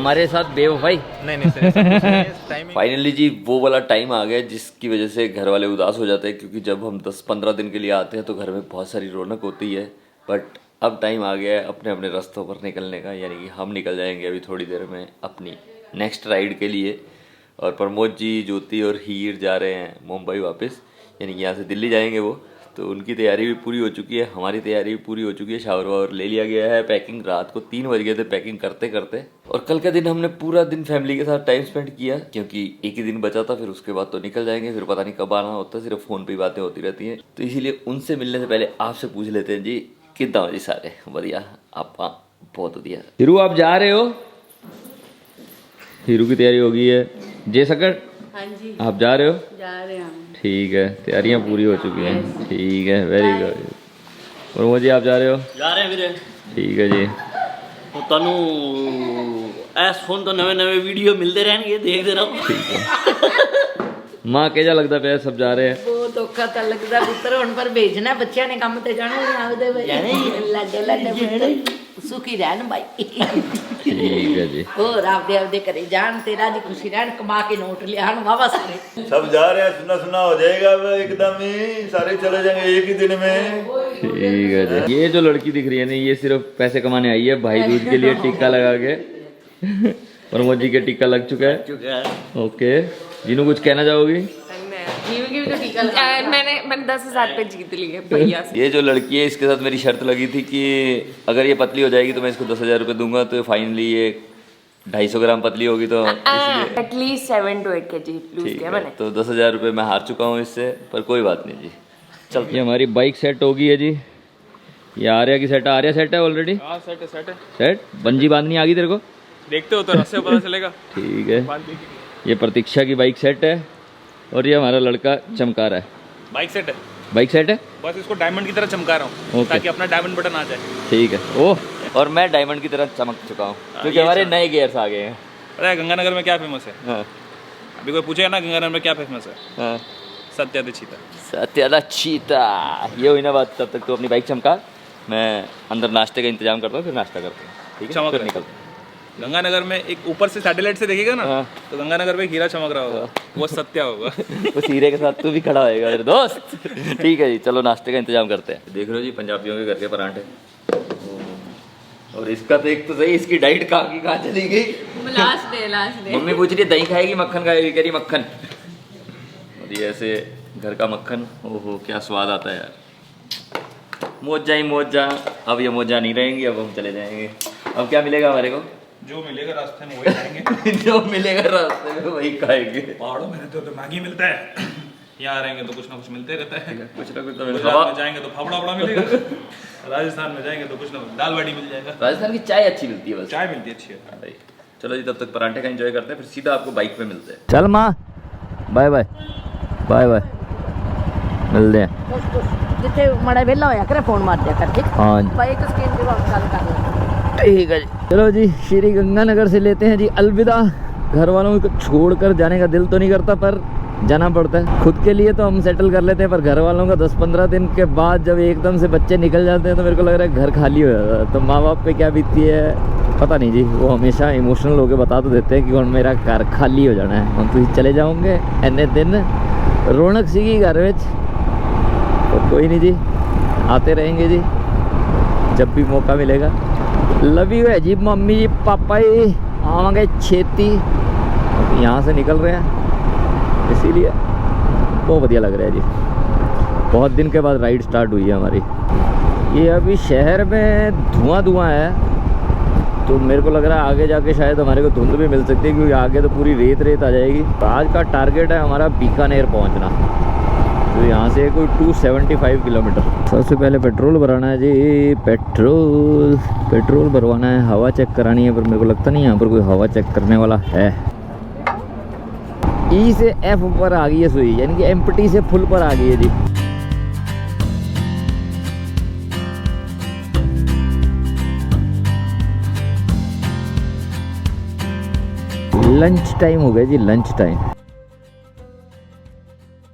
हमारे साथ बेवफाई नहीं सर फाइनली जी वो वाला टाइम आ गया जिसकी वजह से घर वाले उदास हो जाते हैं, क्योंकि जब हम 10-15 दिन के लिए आते हैं तो घर में बहुत सारी रौनक होती है। बट अब टाइम आ गया है अपने अपने रास्तों पर निकलने का, यानी कि हम निकल जाएंगे अभी थोड़ी देर में अपनी नेक्स्ट राइड के लिए। और प्रमोद जी, ज्योति और हीर जा रहे हैं मुंबई वापस, यानी कि यहाँ से दिल्ली जाएंगे वो। तो उनकी तैयारी भी पूरी हो चुकी है, हमारी तैयारी भी पूरी हो चुकी है। शावर वावर ले लिया गया है, पैकिंग रात को 3 बज गए थे पैकिंग करते करते। और कल का दिन हमने पूरा दिन फैमिली के साथ टाइम स्पेंड किया, क्योंकि एक ही दिन बचा था, फिर उसके बाद तो निकल जाएंगे, फिर पता नहीं कब आना होता है, सिर्फ फ़ोन पर ही बातें होती रहती हैं। तो इसीलिए उनसे मिलने से पहले आपसे पूछ लेते हैं जी, कितना हो जी सारे बढ़िया? आप बहुत बढ़िया। हीरू आप जा रहे हो? हीरू की तैयारी हो गई है। जय सकड़ हाँ जी आप जा रहे हो? जा रहे हैं हम। ठीक है, तैयारियां पूरी हो चुकी हैं। ठीक है, वेरी गुड। और वो जी आप जा रहे हो? जा रहे हैं ਵੀਰੇ। ठीक है जी। ਹੁਣ ਤੁਹਾਨੂੰ ਇਸ ਫੋਨ ਤੋਂ ਨਵੇਂ ਵੀਡੀਓ ਮਿਲਦੇ ਰਹਿਣਗੇ, ਦੇਖਦੇ ਰਹੋ। माँ केजा लगता पे सब जा रहे हैं? बहुत औखा तो लगता पुत्र हुण पर भेजना बच्चों ने काम ते जाना ही आवदे लाडे लाडे पुत्र सुखी रहन भाई। ठीक है जी। और आपदे करे जान ते राजी खुशी रहन, कमा के नोट लियान वावा सारे सब जा रहे हैं, सुना सुना हो जाएगा अब एकदम ही, सारे चले जाएंगे एक ही दिन में। ठीक है जी। ये जो लड़की दिख रही है ना, ये सिर्फ पैसे कमाने आई है भाई दूज के लिए टीका लगा के। प्रमोद जी के टीका लग चुका है। ओके, जिन्हों कुछ कहना चाहोगी? मैंने 10,000 रुपए जीत लिए भैया से। ये जो लड़की है इसके साथ मेरी शर्त लगी थी कि अगर ये पतली हो जाएगी तो मैं इसको 10,000 रुपये दूंगा। तो फाइनली ये 250 ग्राम पतली होगी तो एटलीस्ट 7 to 8 kg लूज ठीक किया है। मैंने। तो 10,000 रुपये मैं हार चुका हूँ इससे, पर कोई बात नहीं जी। चल, ये हमारी बाइक सेट हो गई है जी। ये आर्या की सेट, आर्या सेट है ऑलरेडी। हाँ सेट है सेट बंजी बांधनी आ गई तेरे को? देखते हो तो रास्ते में पता चलेगा। ठीक है, ये प्रतीक्षा की बाइक सेट है और ये हमारा लड़का चमका रहा है। बाइक सेट है, बाइक सेट है, बस इसको डायमंड की तरह चमका रहा हूँ ताकि अपना डायमंड बटन आ जाए। ठीक है। ओह, और मैं डायमंड की तरह चमक चुका हूँ क्योंकि हमारे नए गियर्स आ गए हैं। पता है गंगानगर में क्या फेमस है? हाँ अभी कोई पूछेगा ना गंगानगर में क्या फेमस है? हाँ, सत्यादा चीता। सत्यादा चीता। ये हुई ना बात। तब तक तो अपनी बाइक चमका, मैं अंदर नाश्ते का इंतजाम करता हूँ, फिर नाश्ता करता हूँ। ठीक है, चमक फिर रहा है। निकलता हूँ। गंगानगर में एक ऊपर से सैटेलाइट से देखेगा ना हाँ। तो गंगानगर में हीरा चमक रहा होगा, वो सत्या होगा। उस हीरे के साथ तू भी खड़ा होएगा मेरे दोस्त। ठीक है जी, चलो नाश्ते का इंतजाम करते हैं। देख रहे हो जी, पंजाबियों के घर के पराठे। और इसका तो एक तो सही, इसकी डाइट कहाँ की कहाँ चली गई। लास्ट डे मम्मी पूछ रही है दही खाएगी मक्खन खाएगी, कह रही मक्खन। और ये ऐसे घर का मक्खन, ओहो क्या स्वाद आता है यार। मौजा ही मौजा। अब ये मौजा नहीं रहेंगी, अब हम चले जाएंगे। अब क्या मिलेगा हमारे को? जो मिलेगा रास्ते में वही खाएंगे। जो मिलेगा रास्ते में वही खाएंगे। पहाड़ों में रहते हो तो मैगी मिलता है, यहाँ रहेंगे तो कुछ ना कुछ मिलते रहता है। कुछ ना कुछ तो गुजरात में जाएंगे तो फाफड़ा वड़ा मिलेगा, राजस्थान में जाएंगे तो कुछ ना कुछ दाल बाटी मिल जाएगा। राजस्थान की चाय अच्छी मिलती है बस। चाय मिलती है अच्छी है। भाई चलो जी, तब तक पराठे का एंजॉय करते हैं, फिर सीधा आपको बाइक पे मिलते हैं। चल माँ, बाय बाय बाय बाय, मिलते हैं। जिथे मड़ा वेला होया करे फोन मार दिया कर। ठीक हाँ जी, भाई एक स्क्रीन पे बात कर ले। ठीक है जी। चलो जी, श्री गंगानगर से लेते हैं जी अलविदा। घर वालों को छोड़कर जाने का दिल तो नहीं करता, पर जाना पड़ता है। खुद के लिए तो हम सेटल कर लेते हैं, पर घर वालों का 10-15 दिन के बाद जब एकदम से बच्चे निकल जाते हैं तो मेरे को लग रहा है घर खाली हो जाता है। तो माँ बाप पे क्या बीतती है पता नहीं जी। वो हमेशा इमोशनल होकर बता तो देते हैं कि मेरा घर खाली हो जाना है, हम तुम चले जाओगे इन्ने दिन रौनक सीगी घर में। तो कोई नहीं जी, आते रहेंगे जी जब भी मौका मिलेगा। लव यू है जी मम्मी जी पापा जी, आवांगे छेती। यहाँ से निकल रहे हैं इसीलिए बहुत बढ़िया लग रहा है जी। बहुत दिन के बाद राइड स्टार्ट हुई है हमारी। ये अभी शहर में धुआं है, तो मेरे को लग रहा है आगे जाके शायद हमारे को धुंध भी मिल सकती है, क्योंकि आगे तो पूरी रेत आ जाएगी। तो आज का टारगेट है हमारा बीकानेर पहुँचना। तो यहाँ से कोई 275 किलोमीटर। सबसे पहले पेट्रोल भराना है जी। पेट्रोल भरवाना है, हवा चेक करानी है, पर मेरे को लगता नहीं यहाँ पर कोई हवा चेक करने वाला है। ई से एफ पर आ गई है सुई, यानी कि एम्प्टी से फुल पर आ गई है जी। लंच टाइम हो गया जी, लंच टाइम।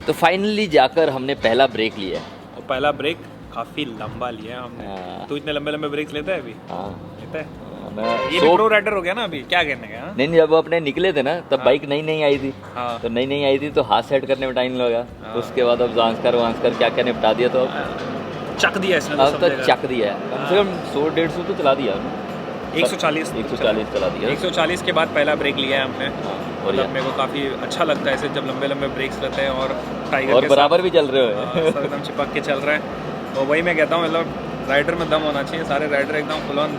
तो फाइनली जाकर हमने पहला ब्रेक लिया। और पहला ब्रेक काफी लंबा लिया हमने। तो इतने लंबे ब्रेक्स लेता है अभी? हाँ लेता है। ये भी प्रो राइडर हो गया ना अभी, क्या कहने का? नहीं नहीं, जब वो अपने निकले थे ना तब बाइक नई नई आई थी। हाँ। तो नई नई आई थी तो हाथ सेट करने में टाइम लगा। उसके बाद अब वांसकर क्या क्या निपटा दिया, तो चक दिया इसने अब तो चक दिया है। कम से कम 100-150 तो चला दिया 140 चला दिया। 140 के बाद पहला ब्रेक लिया है हमने। और मतलब मेरे को काफ़ी अच्छा लगता है ऐसे जब लंबे लंबे ब्रेक्स रहते हैं और टाइगर और के बराबर भी चल रहे हो। साथ, सब एकदम चिपक के चल रहे हैं। तो वही मैं कहता हूँ, मतलब राइडर में दम होना चाहिए। सारे राइडर एकदम फुल ऑन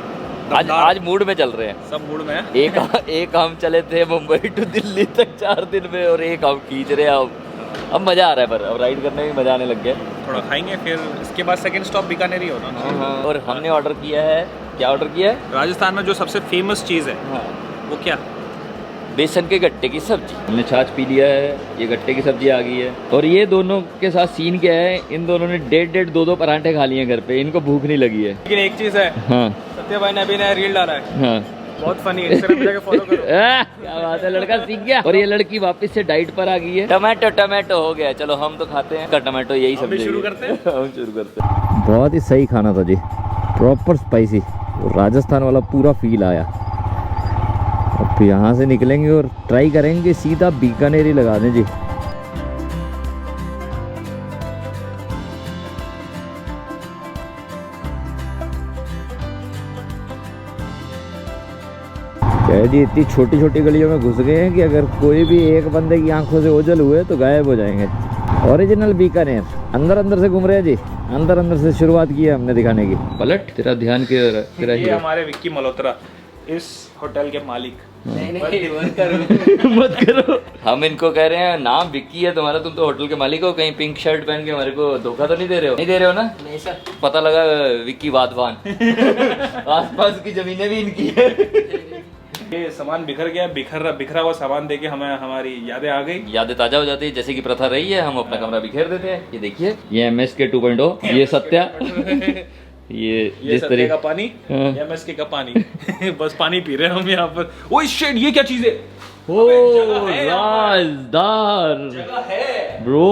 आज मूड में चल रहे हैं, सब मूड में है। एक हम चले थे मुंबई टू दिल्ली तक 4 दिन में, और एक हम खींच रहे हैं। अब मजा आ रहा है, पर अब राइड करने में मजा आने लग गया। थोड़ा खाएंगे, फिर इसके बाद सेकंड स्टॉप बीकानेर ही होना ना। और हमने ऑर्डर किया है, क्या ऑर्डर किया है? राजस्थान में जो सबसे फेमस चीज़ है वो क्या? बेसन के गट्टे की सब्जी। हमने छाछ पी लिया है, ये गट्टे की सब्जी आ गई है। और ये दोनों के साथ सीन क्या है, इन दोनों ने 1.5 2 पराठे खा लिए घर पे, इनको भूख नहीं लगी है। लेकिन एक चीज़ है, हाँ सत्य भाई ने अभी नया रील डाला है, हाँ बहुत फनी है, इंस्टाग्राम पे जाके फॉलो करो। क्या बात है, लड़का सीख गया। और ये लड़की वापस से डाइट पर आ गई है। टमाटो हो गया, चलो हम तो खाते हैं टमाटो, यही हम भी सब्जी शुरू करते हैं। हम शुरू करते हैं। बहुत ही सही खाना था जी, प्रॉपर स्पाइसी, राजस्थान वाला पूरा फील आया। अब यहाँ से निकलेंगे और ट्राई करेंगे सीधा बीकानेर ही लगा दें जी। क्या जी, इतनी छोटी छोटी गलियों में घुस गए हैं कि अगर कोई भी एक बंदे की आंखों से ओझल हुए तो गायब हो जाएंगे। ओरिजिनल बीकानेर अंदर अंदर से घूम रहे हैं जी, अंदर अंदर से शुरुआत की है हमने दिखाने की। पलट, तेरा ध्यान तेरा ये हमारे विक्की मल्होत्रा, इस होटल के मालिक। मत करो। हम इनको कह रहे हैं नाम विक्की है तुम्हारा, तुम तो होटल के मालिक हो, कहीं पिंक शर्ट पहन के हमारे को धोखा तो नहीं दे रहे हो? नहीं दे रहे हो ना? नहीं सर। पता लगा विक्की वाधवान। आसपास की जमीनें भी इनकी है। ये सामान बिखर गया, बिखरा हुआ सामान देके हमें हमारी यादें आ गई, यादें ताजा हो जाती है, जैसे कि प्रथा रही है। हम अपना कमरा बिखेर देते हैं। ये देखिए, ये MSK 2.0, ये सत्या, ये जिस सत्य तरीके का पानी, MSK का पानी। बस पानी पी रहे हैं हम यहाँ पर। ओह शिट, ये क्या चीज है? राजदार जगह है ब्रो।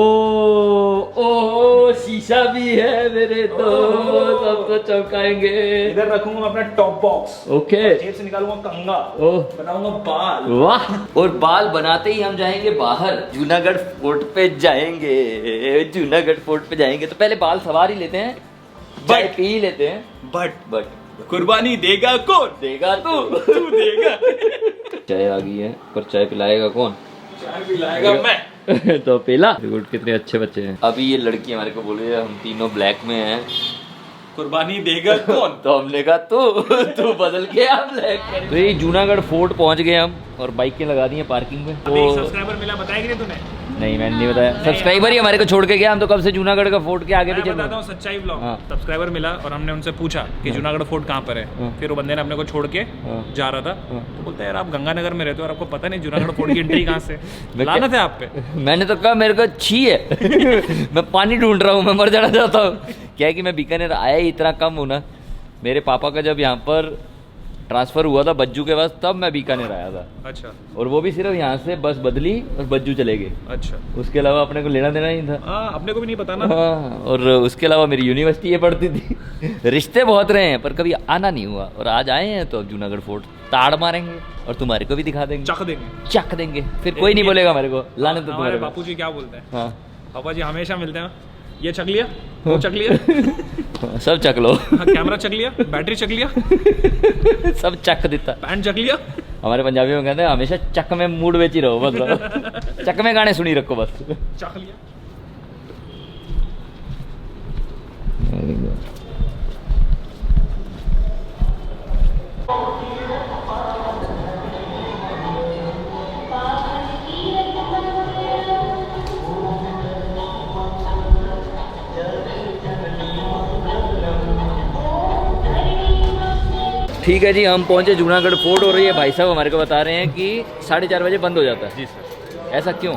ओह शीशा भी है मेरे दोस्त, सबको चौंकाएंगे। इधर रखूंगा अपना टॉप बॉक्स, ओके। जेब से निकालूंगा कंगा, ओह बनाऊंगा बाल। वाह। और बाल बनाते ही हम जाएंगे बाहर, जूनागढ़ फोर्ट पे जाएंगे। जूनागढ़ फोर्ट पे जाएंगे तो पहले बाल सवार ही लेते हैं, चाय पी ही लेते हैं। बट कुर्बानी देगा कौन? देगा तू देगा। चाय आ गई है, पर चाय पिलाएगा कौन? चाय पिलाएगा मैं। तो पीला। गुड, कितने अच्छे बच्चे हैं। अभी ये लड़की हमारे को बोल रही है हम तीनों ब्लैक में हैं, कुर्बानी देगा कौन? तो हमने कहा तू बदल के आ ब्लैक। तो ये जूनागढ़ फोर्ट पहुंच गए हम, और बाइकें लगा दी हैं पार्किंग में। अभी एक सब्सक्राइबर मिला, बताया कि नहीं तूने? नहीं, मैंने नहीं बताया। सब्सक्राइबर ही हमारे को छोड़ के गया, हम तो कब से जूनागढ़ का फोर्ट के आगे भी मैं चल बताता हूँ सच्चाई व्लॉग। हाँ। सब्सक्राइबर मिला और हमने उनसे पूछा कि जूनागढ़ फोर्ट कहाँ पर है। हाँ। फिर वो बंदे ने अपने को छोड़ के हाँ। जा रहा था, हाँ। तो बोलता है यार आप गंगानगर में रहते हो और आपको पता नहीं जूनागढ़ फोर्ट की एंट्री कहाँ से? लानत है आप पे। मैंने तो कहा मेरे को छी है। मैं पानी ढूंढ रहा हूँ, मैं मर जाना चाहता हूँ। क्या है कि मैं बीकानेर आया ही इतना कम हूँ ना, मेरे पापा का जब यहाँ पर ट्रांसफ़र हुआ था बज्जू के पास, तब मैं बीकानेर आया था। अच्छा। और वो भी सिर्फ यहाँ से बस बदली और बज्जू चले गए। अच्छा। उसके अलावा अपने को लेना देना नहीं था। हाँ, अपने को भी नहीं पता ना। हाँ, और उसके अलावा मेरी यूनिवर्सिटी ये पढ़ती थी। रिश्ते बहुत रहे हैं पर कभी आना नहीं हुआ, और आज आए हैं तो अब जूनागढ़ फोर्ट ताड़ मारेंगे और तुम्हारे को भी दिखा देंगे, चख देंगे। फिर कोई नहीं बोलेगा मेरे को, लाने तो तुम्हारे बापू जी क्या बोलते हैं? हाँ, पापा जी हमेशा मिलते हैं। ये चख लिया, वो चख लिया, सब चख लो। कैमरा चख लिया, बैटरी चख लिया, सब चख देता। पैंट चख लिया। हमारे पंजाबी में कहते हैं हमेशा चक में मूड बेच ही रहो, मतलब चक में गाने सुनी रखो बस। चख लिया। ठीक है जी, हम पहुंचे जूनागढ़ फोर्ट, और ये भाई साहब हमारे को बता रहे हैं कि 4:30 बजे बंद हो जाता है। जी सर। ऐसा क्यों?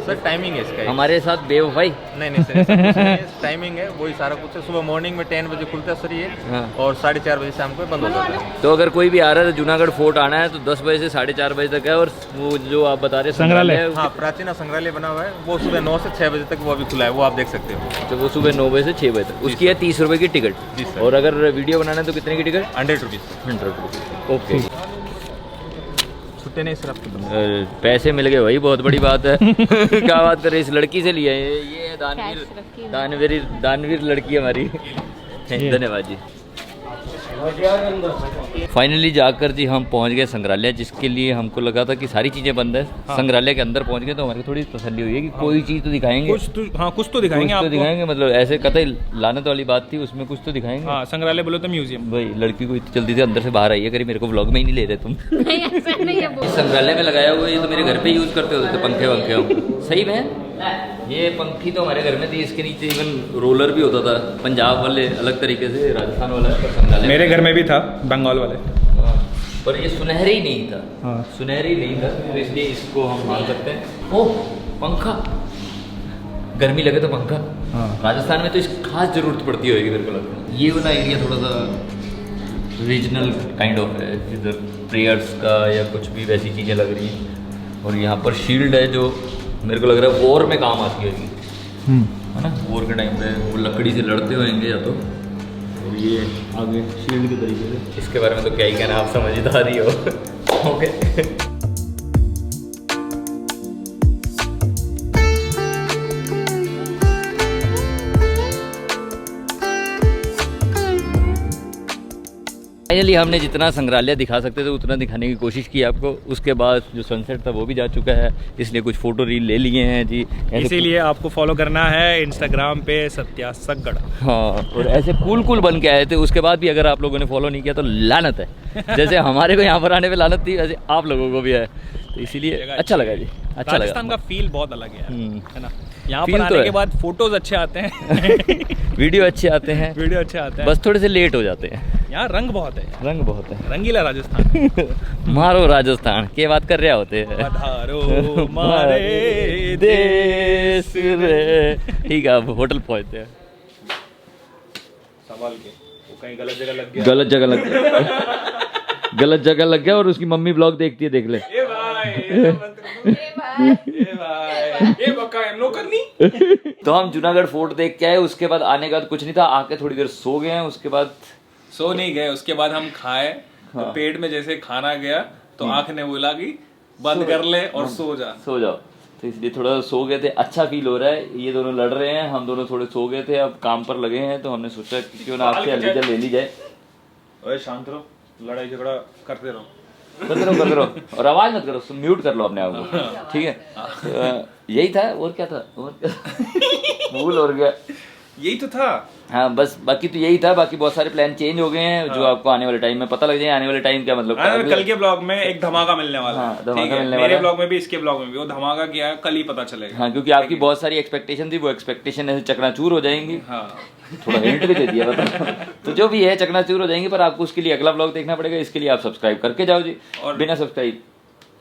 सर टाइमिंग है इसका। हमारे साथ बेवफाई। नहीं सर, ऐसा कुछ नहीं है, टाइमिंग है वही सारा कुछ है। सुबह मॉर्निंग में 10 बजे खुलता है सर ये, हाँ। और 4:30 बजे शाम को बंद हो जाता है। तो अगर कोई भी आ रहा है तो जूनागढ़ फोर्ट आना है तो 10 बजे से 4:30 बजे तक है। और वो जो आप बता रहे हैं संग्रहालय, हाँ, प्राचीन संग्रहालय बना हुआ है, वो सुबह 9 से 6 बजे तक वो अभी खुला है, वो आप देख सकते हो। तो वो सुबह 9 बजे से 6 बजे तक, उसकी है 30 रुपये की टिकट। जी सर। और अगर वीडियो बनाना है तो कितने की टिकट? 100 रुपीज़। 100 रुपीज़। ओके, छुट्टे नहीं सर आपके पास? पैसे मिल गए, वही बहुत बड़ी बात है। क्या बात कर रहे, इस लड़की से लिया है ये दानवीर लड़की हमारी। धन्यवाद जी। फाइनली जाकर जी हम पहुंच गए संग्रहालय, जिसके लिए हमको लगा था कि सारी चीज़ें बंद है। हाँ। संग्रहालय के अंदर पहुंच गए तो हमारी थोड़ी तसल्ली हुई है कि कोई चीज़ तो दिखाएंगे, कुछ तो दिखाएंगे आपको। दिखाएंगे, मतलब ऐसे कतई लानत वाली बात थी, उसमें कुछ तो दिखाएंगे। हाँ, संग्रहालय बोलो तो म्यूजियम। भाई लड़की को इतनी जल्दी से अंदर से बाहर आई है, करी मेरे को व्लॉग में ही नहीं ले रहे तुम। इस संग्रहालय में लगाया हुआ ये तो मेरे घर पे यूज़ करते होते थे, पंखे वंखे। सही में ये पंखी तो हमारे घर में थी, इसके नीचे इवन रोलर भी होता था। पंजाब वाले अलग तरीके से, राजस्थान वाला संग्रहालय मेरे घर में भी था, बंगाल वाले। पर ये सुनहरी नहीं था। हाँ। सुनहरी नहीं था, तो इसलिए इसको हम मान सकते हैं। ओह, पंखा, गर्मी लगे तो पंखा। हाँ। राजस्थान में तो इसकी खास जरूरत पड़ती होगी मेरे को लगता है। ये वाला एरिया थोड़ा सा रीजनल काइंड ऑफ है, इधर प्रेयर्स का या कुछ भी वैसी चीज़ें लग रही हैं। और यहाँ पर शील्ड है जो मेरे को लग रहा है वॉर में काम आती होगी, है ना? वॉर के टाइम पे वो लकड़ी से लड़ते होंगे या तो। और ये आगे शील्ड के तरीके से, इसके बारे में तो क्या ही कहना, आप समझदार ही हो। ओके। फाइनली हमने जितना संग्रहालय दिखा सकते थे उतना दिखाने की कोशिश की आपको। उसके बाद जो सनसेट था वो भी जा चुका है, इसलिए कुछ फ़ोटो रील ले लिए हैं जी। इसीलिए आपको फॉलो करना है इंस्टाग्राम पे सत्या सगड़। हाँ, और ऐसे कूल बन के आए थे। उसके बाद भी अगर आप लोगों ने फॉलो नहीं किया तो लानत है। जैसे हमारे को यहाँ पर आने पे लानत थी, वैसे आप लोगों को भी है। तो इसीलिए अच्छा लगा जी, अच्छा लगा। राजस्थान का फील बहुत अलग है ना? यहाँ फील पर तो आने है। के बाद फोटोज अच्छे आते हैं। वीडियो अच्छे आते हैं, वीडियो अच्छे आते हैं, बस थोड़े से लेट हो जाते हैं। यहाँ रंग बहुत है, रंग बहुत है, रंगीला राजस्थान। मारो राजस्थान के बात कर रहे होते हैं। पधारो मारे देश रे। ठीक है, अब होटल पहुंचते हैं। संभाल के, वो कहीं गलत जगह लग गया। गलत जगह लग गया। गलत जगह लग गया और उसकी मम्मी ब्लॉग देखती है, देख ले। ए भाई, ए बक्का हम लोग करनी। तो हम जूनागढ़ फोर्ट देख के आए, उसके बाद आने का कुछ नहीं था, आके थोड़ी देर सो गए हैं। उसके बाद सो नहीं गए, उसके बाद हम खाए। तो पेट में जैसे खाना गया तो आंख ने बोला कि बंद कर ले और सो जाओ। तो इसलिए थोड़ा सो गए थे। अच्छा फील हो रहा है। ये दोनों लड़ रहे हैं, हम दोनों थोड़े सो गए थे, अब काम पर लगे हैं। तो हमने सोचा कि क्यों ना आपसे अलविदा ले ली जाए। ओए शांत रहो, लड़ाई झगड़ा करते रहो। कर दो और आवाज मत करो, म्यूट कर लो अपने आप को, ठीक है? तो यही था, और क्या था, और क्या भूल हो गया। यही तो था। हाँ बस, बाकी तो यही था। बाकी बहुत सारे प्लान चेंज हो गए हैं, जो आपको आने वाले टाइम में पता लग जाए। आने वाले टाइम क्या मतलब, कल के ब्लॉग में एक धमाका मिलने वाला है। हाँ, धमाका मिलने मेरे वाला ब्लॉग में भी, इसके ब्लॉग में भी वो धमाका क्या है कल ही पता चलेगा। हाँ, क्योंकि आपकी बहुत सारी एक्सपेक्टेशन थी, वो एक्सपेक्टेशन ऐसे चकनाचूर हो जाएंगी। हाँ, थोड़ा हिंट भी दे दिया बता। तो जो भी है चकनाचूर हो जाएंगी, पर आपको उसके लिए अगला ब्लॉग देखना पड़ेगा। इसके लिए आप सब्सक्राइब करके जाओ जी, और बिना सब्सक्राइब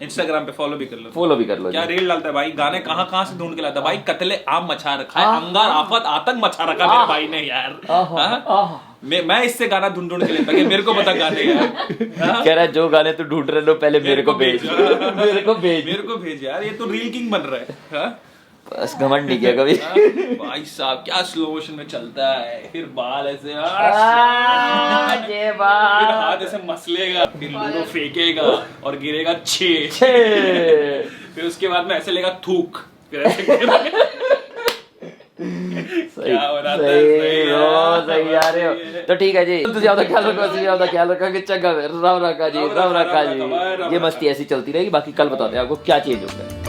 इंस्टाग्राम पे फॉलो भी कर लो। क्या रील डालता है भाई, गाने कहाँ से ढूंढ के लाता है भाई। कतले आम मचा रखा है, अंगार आफत आतंक मचा रखा मेरे भाई ने यार। मैं इससे गाना ढूंढ के लेता कि मेरे को पता गाने यार। कह रहा है जो गाने तू ढूंढ रहे लो पहले मेरे को भेज। मेरे को भेज यार, ये तो रील किंग बन रहा है। बस घमंड नहीं किया कभी। भाई साहब क्या स्लो मोशन में चलता है, फिर बाल ऐसे, फिर हाथ ऐसे मसलेगा, फिर लूडो फेंकेगा और गिरेगा 6। फिर उसके बाद में ऐसे लेगा थूक, फिर ऐसे सही आ रहे हो। तो ठीक है जी, ज्यादा ख्याल रखो कि चंगा रव रखा जी। ये मस्ती ऐसी चलती रहेगी। बाकी कल बताते हैं आपको क्या चेंज होगा।